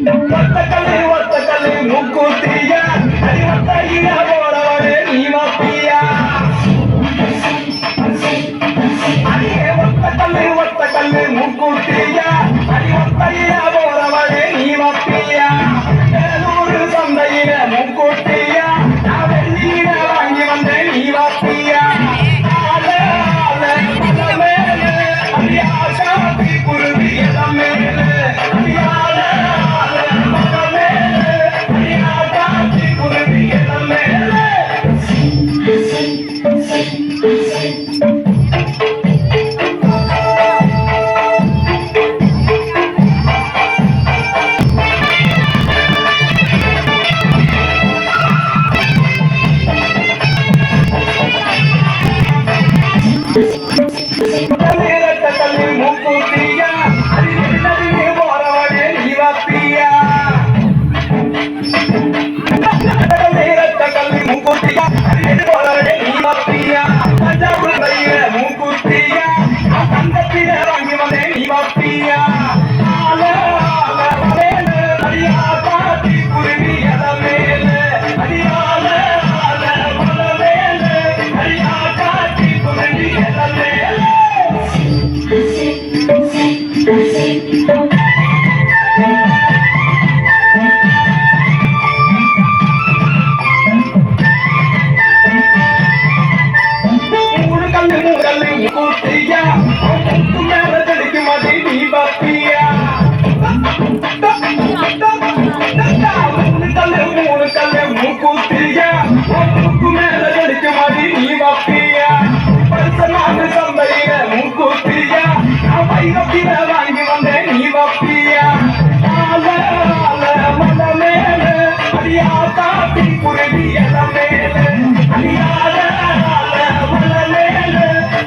ஒத்த கல்லு மூக்குத்தியா அடி ஒத்தையா போறவரே நீ வப்பியா அடியே ஒத்த கல்லு மூக்குத்தியா அடி ஒத்தையா போறவரே நீ வப்பியா ஏதூரு சந்தையில மூக்குத்தியா நான் வெள்ளியில வாங்கி வந்தேன் நீ வப்பியா குருவி மூக்குத்தியா அடி போறவனே நீ வப்பியா கல்லி மூக்குத்தியா அடி போறவனே நீ வப்பியா பஞ்சாபுல மூக்குத்தியா தங்கத்தில வாங்கி வந்தே நீ வப்பியா அடியா பாட்டி குருவி மேல அடியால அடியா காட்டி குருவி மேல மூக்குத்தியா மேல தெளிக்க மாட்டே நீ பாப்பியா மூணு கல்லு மூக்குத்தியா மூக்கு மேல தெளிக்க மாட்டே நீ பாப்பியா பரிசனாக சந்தையில மூக்குத்தியா வைரத்தில வாங்கி வந்தேன் நீ வப்பியா மல மேல அடியா காட்டி குருவி மேல அடியால மல மேல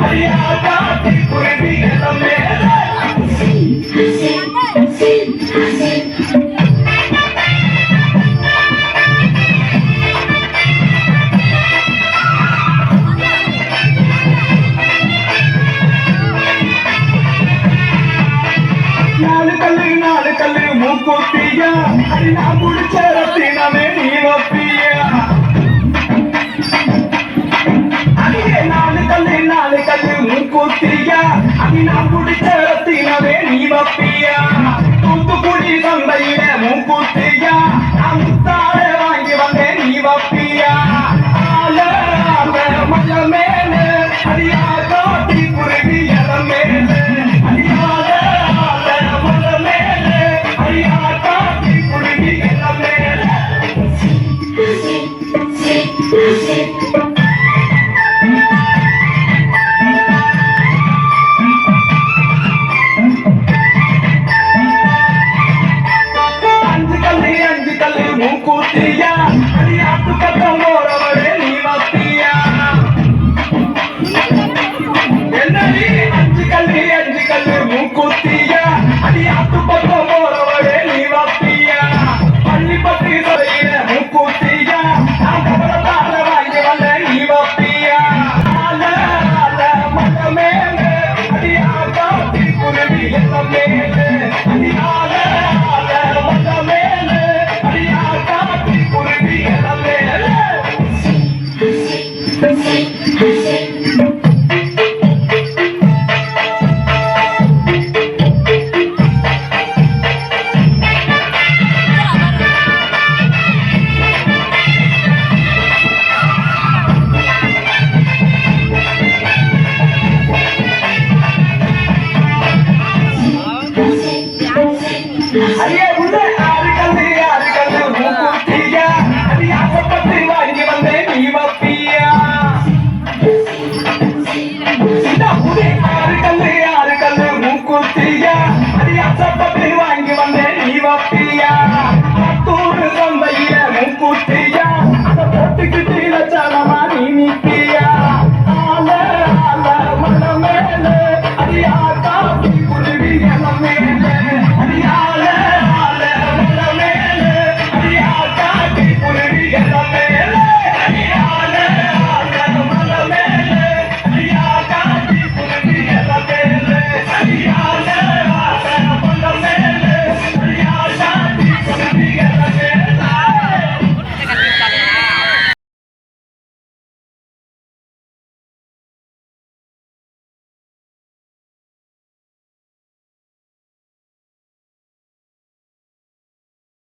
அடியா காட்டி குருவி மேல நாலு கல்லு மூக்குத்தியா அடி நான் முடிச்ச ரத்தினமே நீ வப்பியா அடியே நாலு கல்லு மூக்குத்தியா அடி நான் முடிச்ச ரத்தினமே நீ வப்பியா தூத்துக்குடி சந்தையில மூக்குத்தியா நான் முத்தார வாங்கி வந்தேன் நீ வப்பியா மல மேல அடியா காட்டி குருவி மேல அடியால அஞ்சு கல்லு மூக்குத்தியா அடியாத்து பக்கம் போறவரே நீ வப்பியா என்னடி அஞ்சு கல்லு மூக்குத்தியா அடியாத்து பக்கம் போறவரே நீ வப்பியா பள்ளிப்பட்டி சதையில மூக்குத்தியா நான் கவலத்தால வாங்கி வந்த நீ வப்பியா மல மேல அடியா காட்டி குருவி மேல அடியால மல மேல அடியா காட்டி குருவி மேல அடியே உள்ள ஆறு கல்லு மூக்குத்தியா அடி ஆசைப்பட்டு வாங்கி வந்தேன் நீ வப்பியா ஆறு கல்லு மூக்குத்தியா அடி ஆசைப்பட்டு வாங்கி வந்தேன் நீ வப்பியா